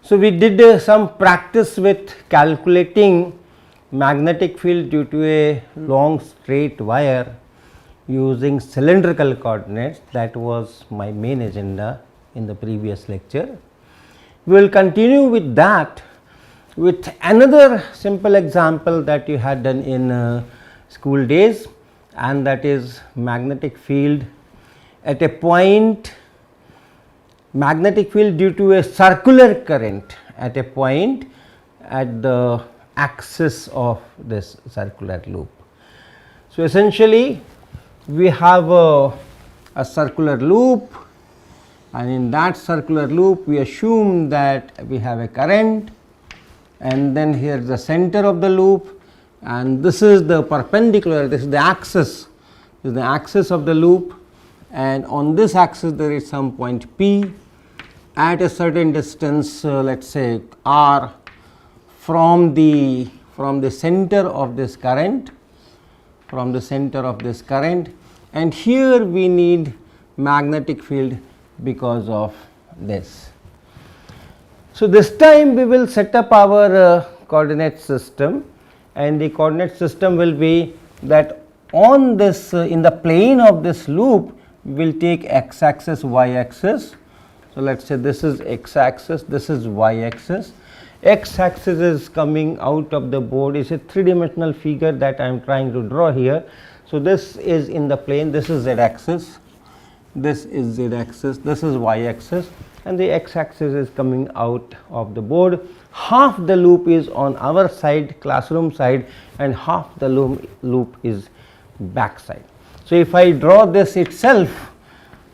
So, we did some practice with calculating magnetic field due to a long straight wire using cylindrical coordinates. That was my main agenda in the previous lecture. We will continue with that with another simple example that you had done in school days, and that is magnetic field at a point, magnetic field due to a circular current at a point at the axis of this circular loop. So, essentially we have a circular loop, and in that circular loop we assume that we have a current, and then here is the center of the loop, and this is the perpendicular, this is the axis, this is the axis of the loop, and on this axis there is some point P at a certain distance, let us say r, from the center of this current, and here we need magnetic field because of this. So, this time we will set up our coordinate system, and the coordinate system will be that on this in the plane of this loop we will take x axis, y axis. So, let us say this is x axis, this is y axis. X axis is coming out of the board, is a 3-dimensional figure that I am trying to draw here. So, this is in the plane, this is z axis, this is z axis, this is y axis, and the x axis is coming out of the board. Half the loop is on our side, classroom side, and half the loop is back side. So, if I draw this itself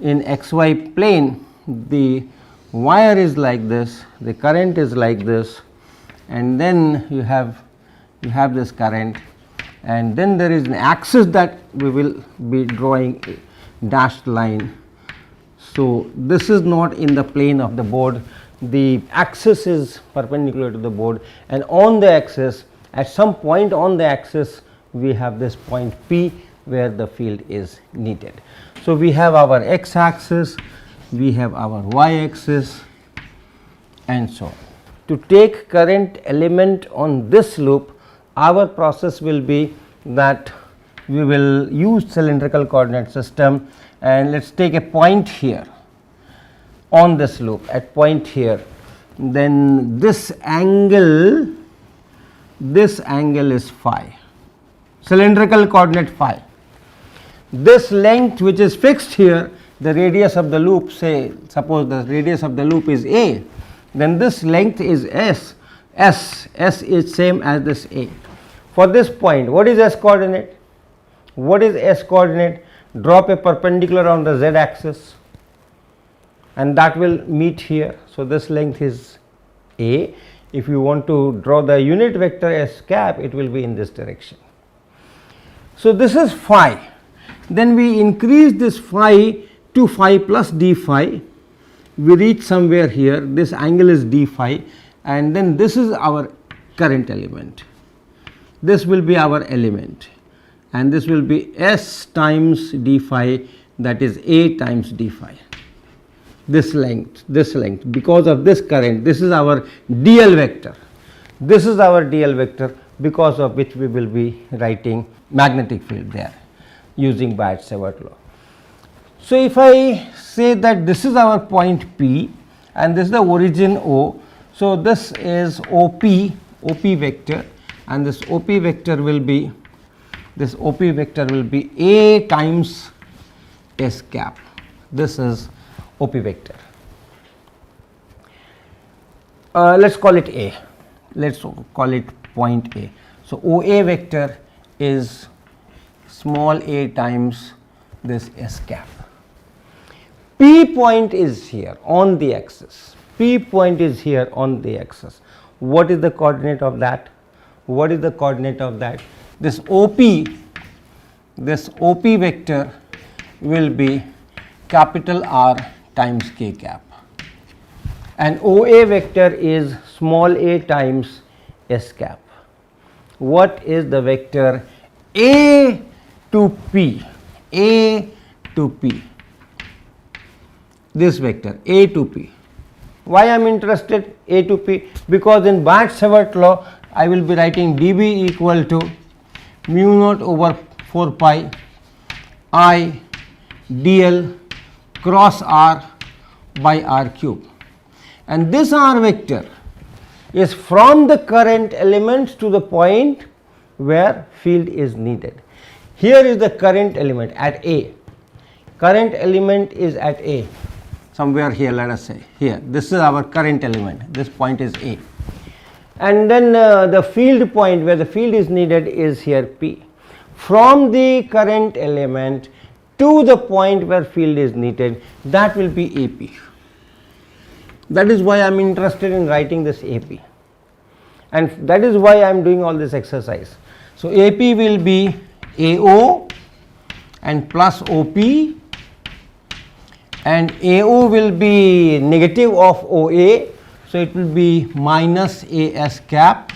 in xy plane, the wire is like this, the current is like this, and then you have this current, and then there is an axis that we will be drawing a dashed line. So, this is not in the plane of the board, the axis is perpendicular to the board, and on the axis, at some point on the axis we have this point P where the field is needed. So, we have our x axis, we have our y axis, and so on. To take current element on this loop, our process will be that we will use cylindrical coordinate system, and let us take a point here on this loop, at point here, then this angle is phi, cylindrical coordinate phi. This length which is fixed here, the radius of the loop, say suppose the radius of the loop is a, then this length is s is same as this a. For this point, what is s coordinate? What is s coordinate? Drop a perpendicular on the z axis, and that will meet here. So, this length is a. If you want to draw the unit vector s cap, it will be in this direction. So, this is phi. Then we increase this phi to phi plus d phi, we reach somewhere here, this angle is d phi, and then this is our current element, this will be our element, and this will be s times d phi, that is a times d phi, this length, because of this current, this is our dl vector, this is our dl vector, because of which we will be writing magnetic field there using Biot-Savart law. So, if I say that this is our point P and this is the origin O, so this is OP vector, and this OP vector will be A times S cap. This is OP vector. Let us call it A, let us call it point A. So, OA vector is small a times this S cap. P point is here on the axis, P point is here on the axis. What is the coordinate of that? What is the coordinate of that? This OP vector will be capital R times k cap, and OA vector is small a times S cap. What is the vector A to P? A to P. This vector A to P. Why I am interested A to P? Because in Bart-Savart law I will be writing dB equal to mu naught over 4 pi I dl cross r by r cube, and this r vector is from the current element to the point where field is needed. Here is the current element at A, current element is at A, somewhere here, let us say here, this is our current element, this point is A, and then the field point where the field is needed is here P. From the current element to the point where field is needed, that will be AP. That is why I am interested in writing this AP, and that is why I am doing all this exercise. So, AP will be AO and plus OP, and AO will be negative of OA. So, it will be minus AS cap,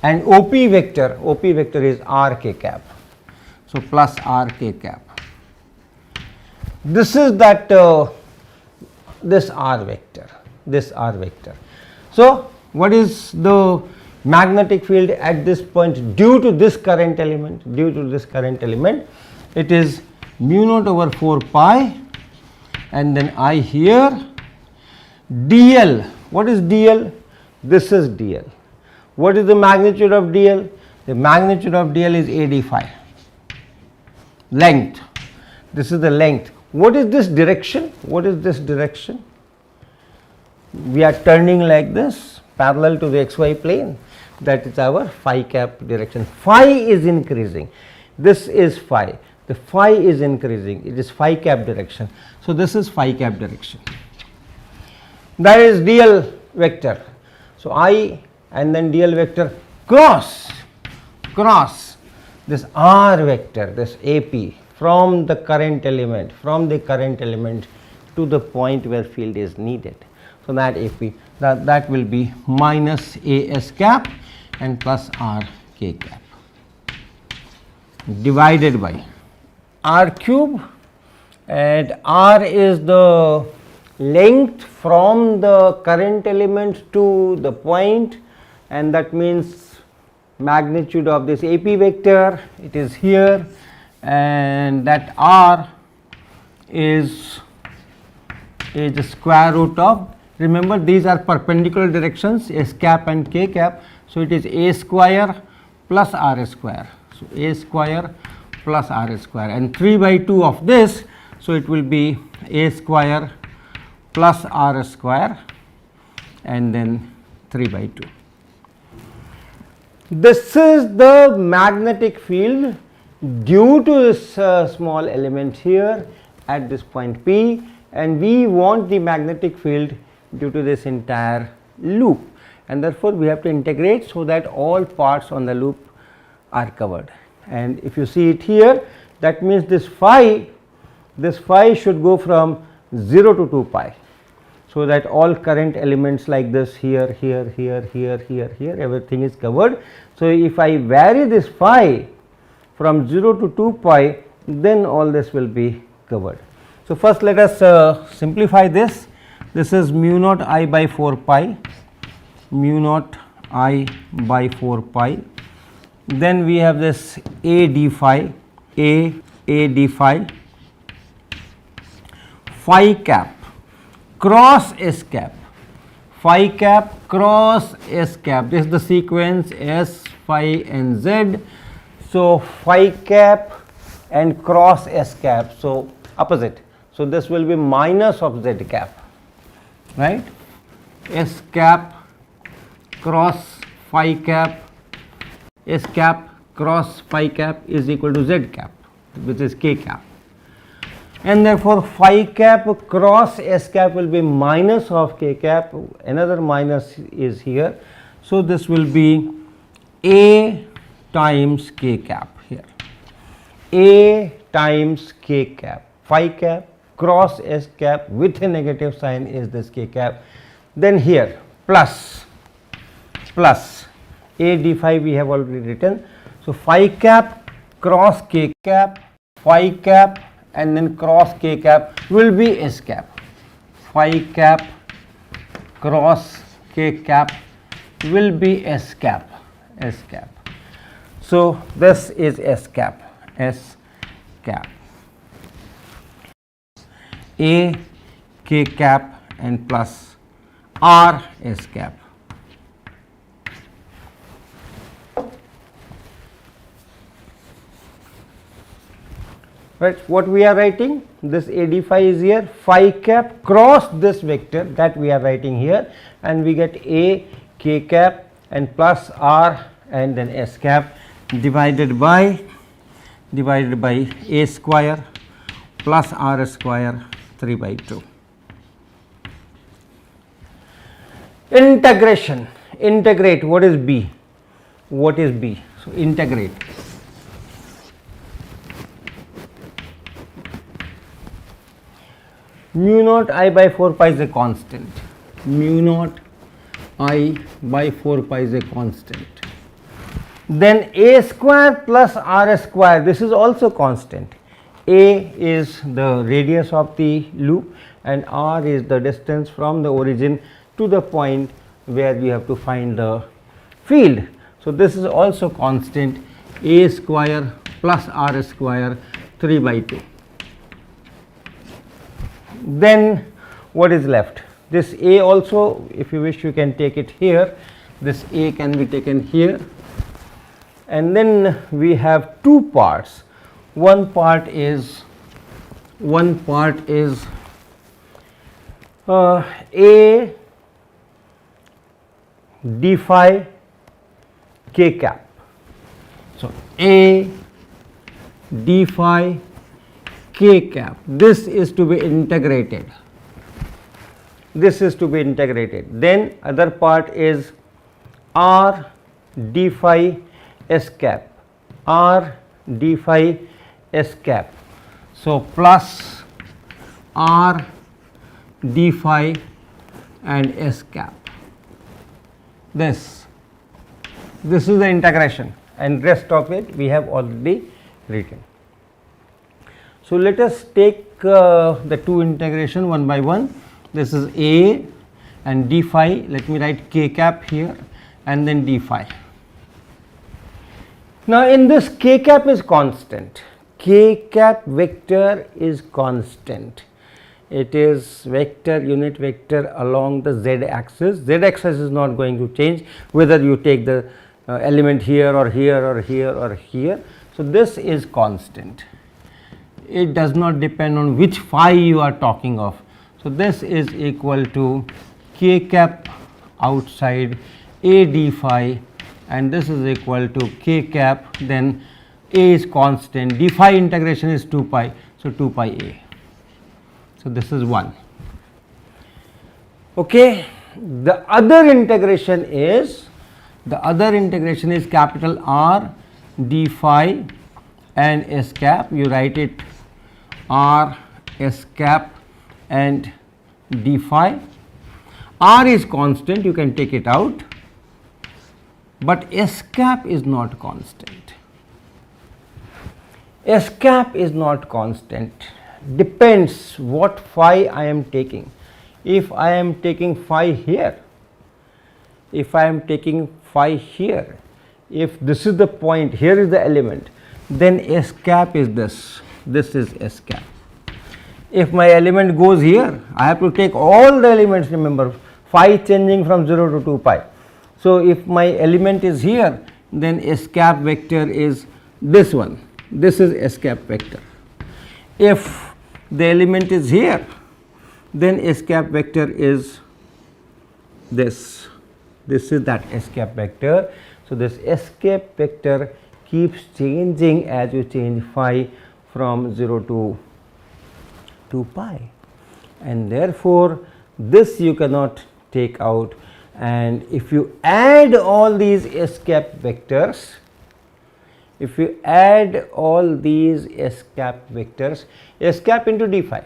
and OP vector is RK cap. So, plus RK cap. This is that this R vector. So, what is the magnetic field at this point due to this current element? It is mu naught over 4 pi, and then I here dl. What is dl? This is dl. What is the magnitude of dl? The magnitude of dl is AD phi, length. This is the length. What is this direction? We are turning like this parallel to the xy plane, that is our phi cap direction. Phi is increasing, this is phi, the phi is increasing, it is phi cap direction. So, this is phi cap direction, that is dl vector. So, I and then dl vector cross this r vector, this AP, from the current element to the point where field is needed. So, that AP that will be minus AS cap and plus RK cap divided by R cube, and R is the length from the current element to the point, and that means magnitude of this AP vector, it is here, and that R is the square root of, remember these are perpendicular directions, S cap and K cap. So, it is A square plus R square. So, A square plus R square, and 3 by 2 of this. So, it will be A square plus R square and then 3 by 2. This is the magnetic field due to this small element here at this point P, and we want the magnetic field due to this entire loop, and therefore, we have to integrate so that all parts on the loop are covered. And if you see it here, that means this phi should go from 0 to 2 pi. So, that all current elements like this here, everything is covered. So, if I vary this phi from 0 to 2 pi, then all this will be covered. So, first let us simplify this. This is mu naught I by 4 pi, mu naught I by 4 pi. Then we have this A d phi, A d phi, phi cap cross S cap, phi cap cross S cap. This is the sequence S, phi and Z. So, phi cap and cross S cap. So, opposite. So, this will be minus of Z cap, right? S cap cross phi cap, S cap cross phi cap is equal to Z cap, which is K cap, and therefore, phi cap cross S cap will be minus of K cap, another minus is here. So, this will be A times K cap here, A times K cap, phi cap cross S cap with a negative sign is this K cap. Then here plus A d phi we have already written. So, phi cap cross K cap, phi cap and then cross K cap will be S cap, phi cap cross k cap will be s cap, s cap. So, this is s cap, s cap, a k cap and plus r s cap. Right, what we are writing, this a d phi is here, phi cap cross this vector that we are writing here, and we get a k cap and plus r and then s cap divided by a square plus r square 3 by 2. Integration, integrate, what is b? What is b? So, integrate. Mu naught I by 4 pi is a constant, mu naught I by 4 pi is a constant. Then a square plus r square, this is also constant. A is the radius of the loop and r is the distance from the origin to the point where we have to find the field. So, this is also constant, a square plus r square 3 by 2. Then what is left? This a also, if you wish, you can take it here, this a can be taken here, and then we have two parts. One part is a d phi k cap. So, a d phi k cap, this is to be integrated, this is to be integrated. Then other part is r d phi s cap, r d phi s cap. So, plus r d phi and s cap, this is the integration, and rest of it we have already written. So, let us take the two integration one by one. This is a and d phi, let me write k cap here and then d phi. Now, in this k cap is constant, k cap vector is constant, it is vector, unit vector along the z axis. Z axis is not going to change whether you take the element here or here or here or here. So, this is constant, it does not depend on which phi you are talking of. So, this is equal to k cap outside a d phi, and this is equal to k cap, then a is constant, d phi integration is 2 pi. So, 2 pi a. So, this is 1. Okay. The other integration is capital R d phi and s cap, you write it r s cap and d phi. R is constant, you can take it out, but s cap is not constant. S cap is not constant, depends what phi I am taking. If I am taking phi here, if this is the point, here is the element, then s cap is this is s cap. If my element goes here, I have to take all the elements, remember phi changing from 0 to 2 pi. So, if my element is here, then s cap vector is this one, this is s cap vector. If the element is here, then s cap vector is this is that s cap vector. So, this s cap vector keeps changing as you change phi from 0 to 2 pi, and therefore, this you cannot take out, and if you add all these s cap vectors, if you add all these s cap vectors, s cap into d phi,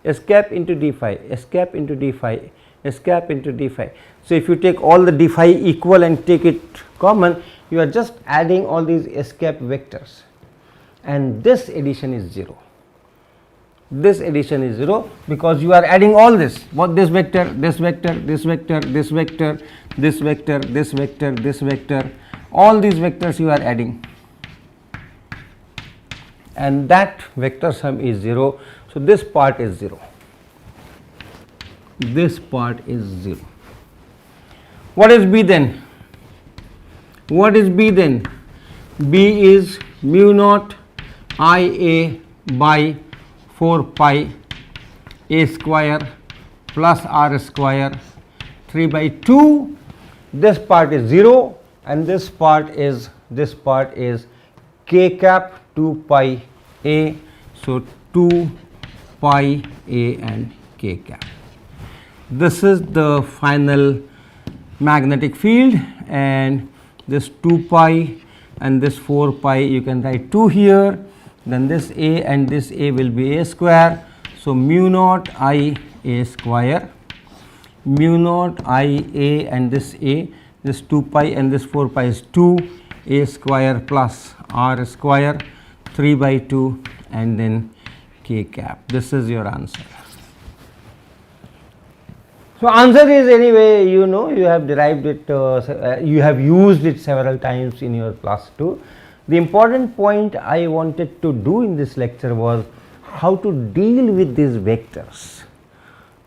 s cap into d phi, s cap into d phi, s cap into d phi. So, if you take all the d phi equal and take it common, you are just adding all these s cap vectors, and this addition is 0. this addition is 0, because you are adding all this, what this vector, this vector, this vector, this vector, this vector, this vector, this vector, all these vectors you are adding, and that vector sum is 0. So, this part is 0, this part is 0. What is B then? What is B then? B is mu naught I A by 4 pi A square plus R square 3 by 2. This part is 0 and this part is k cap 2 pi A. So, 2 pi A and k cap. This is the final magnetic field, and this 2 pi and this 4 pi you can write 2 here, then this A and this A will be A square. So, mu naught I A square, mu naught I A and this A, this 2 pi and this 4 pi is 2 A square plus R square 3 by 2 and then k cap. This is your answer. So, answer is anyway, you know, you have derived it, you have used it several times in your class 2. The important point I wanted to do in this lecture was how to deal with these vectors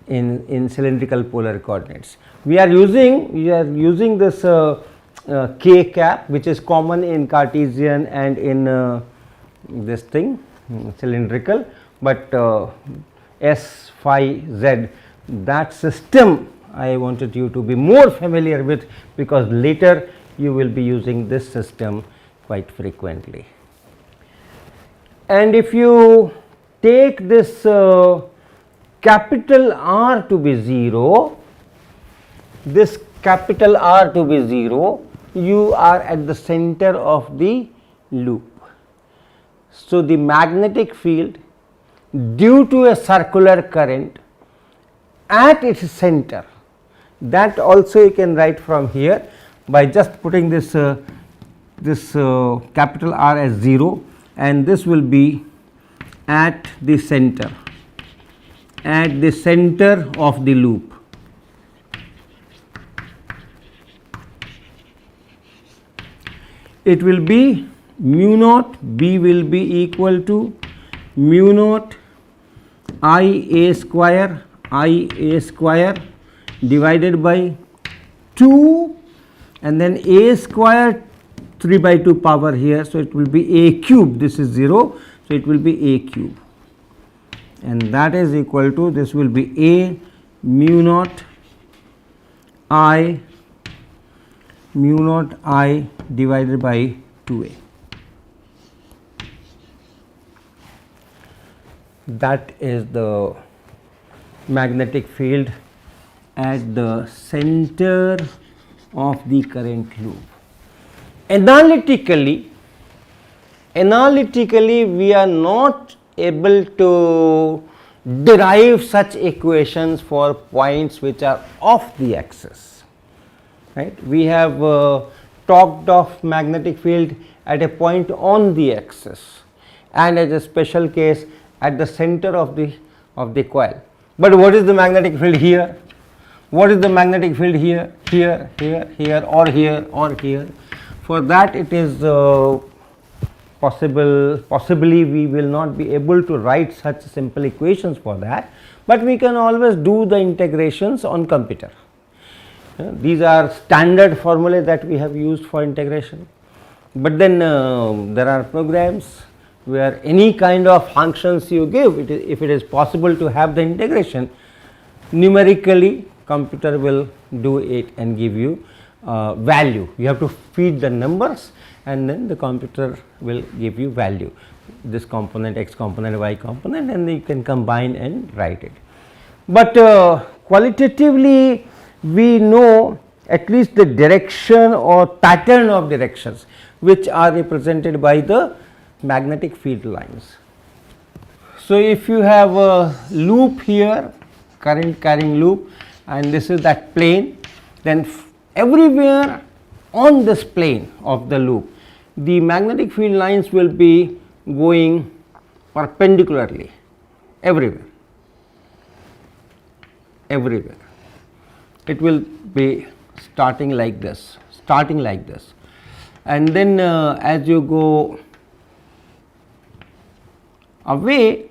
in cylindrical polar coordinates. We are using this k cap, which is common in Cartesian and in this thing cylindrical, but S phi z, that system I wanted you to be more familiar with, because later you will be using this system quite frequently. And if you take this capital R to be 0, this capital R to be 0, you are at the center of the loop. So, the magnetic field due to a circular current at its center, that also you can write from here by just putting this capital R as 0, and this will be at the center of the loop. It will be mu naught B will be equal to mu naught I A square divided by 2 and then A square 3 by 2 power here. So, it will be A cube, this is 0. So, it will be A cube, and that is equal to, this will be A mu naught I divided by 2A. That is the magnetic field at the center of the current loop. Analytically we are not able to derive such equations for points which are off the axis, right. We have talked of magnetic field at a point on the axis and as a special case at the center of the coil. But what is the magnetic field here? What is the magnetic field here, here, here, here, or here, or here? For that it is possibly we will not be able to write such simple equations for that, but we can always do the integrations on computer. These are standard formulae that we have used for integration, but then there are programs where any kind of functions you give, if it is possible to have the integration, numerically computer will do it and give you value. You have to feed the numbers and then the computer will give you value, this component, x component, y component, and you can combine and write it. But qualitatively we know at least the direction or pattern of directions which are represented by the magnetic field lines. So, if you have a loop here, current carrying loop, and this is that plane, then everywhere on this plane of the loop the magnetic field lines will be going perpendicularly everywhere, everywhere. It will be starting like this, and then as you go away,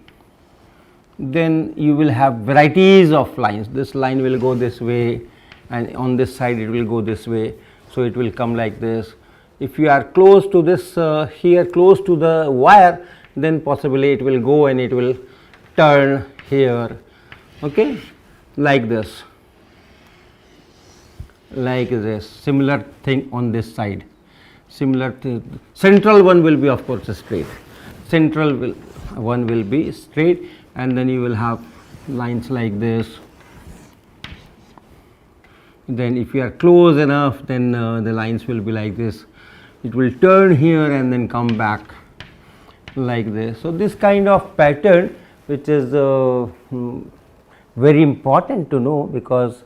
then you will have varieties of lines. This line will go this way, and on this side it will go this way. So, it will come like this. If you are close to this here, close to the wire, then possibly it will go and it will turn here, okay, like this, similar thing on this side, similar thing. Central one will be of course straight, one will be straight, and then you will have lines like this. Then if you are close enough, then the lines will be like this. It will turn here and then come back like this. So, this kind of pattern, which is very important to know, because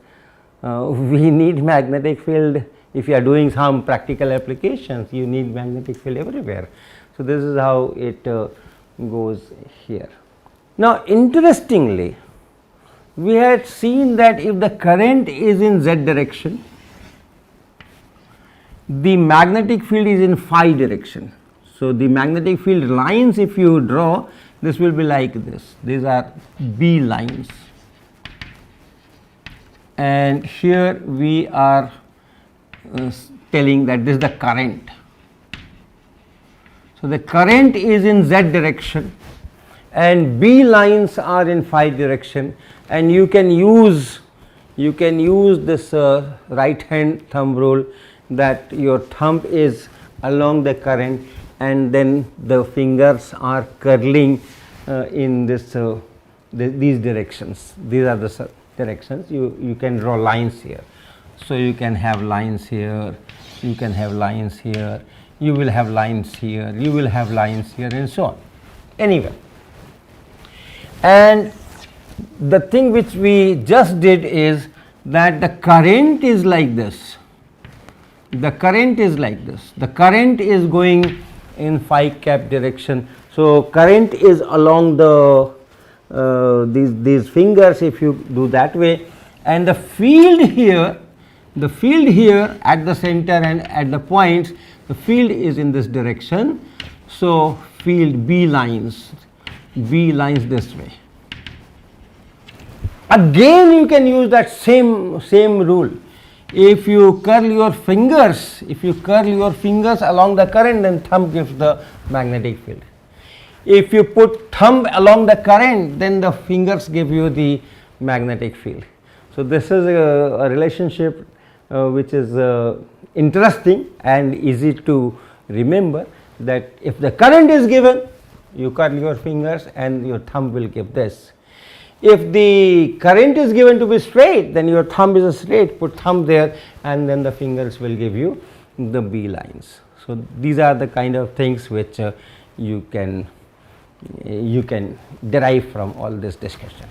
we need magnetic field. If you are doing some practical applications, you need magnetic field everywhere. So, this is how it goes here. Now, interestingly, we had seen that if the current is in z direction, the magnetic field is in phi direction. So, the magnetic field lines, if you draw, this will be like this. These are B lines, and here we are telling that this is the current. So, the current is in z direction and B lines are in phi direction, and you can use this right hand thumb rule, that your thumb is along the current and then the fingers are curling in this these directions. These are the directions. You can draw lines here. So, you can have lines here, you can have lines here, you will have lines here, you will have lines here, and so on. Anyway, and the thing which we just did is that the current is like this. The current is like this. The current is going in phi cap direction. So, current is along the these fingers, if you do that way, and the field here at the center and at the points, the field is in this direction. So, field B lines this way. Again you can use that same rule. If you curl your fingers, along the current, then thumb gives the magnetic field. If you put thumb along the current, then the fingers give you the magnetic field. So, this is a relationship which is interesting and easy to remember, that if the current is given, you curl your fingers and your thumb will give this. If the current is given to be straight, then your thumb is straight, put thumb there, and then the fingers will give you the B lines. So, these are the kind of things which you can derive from all this discussion.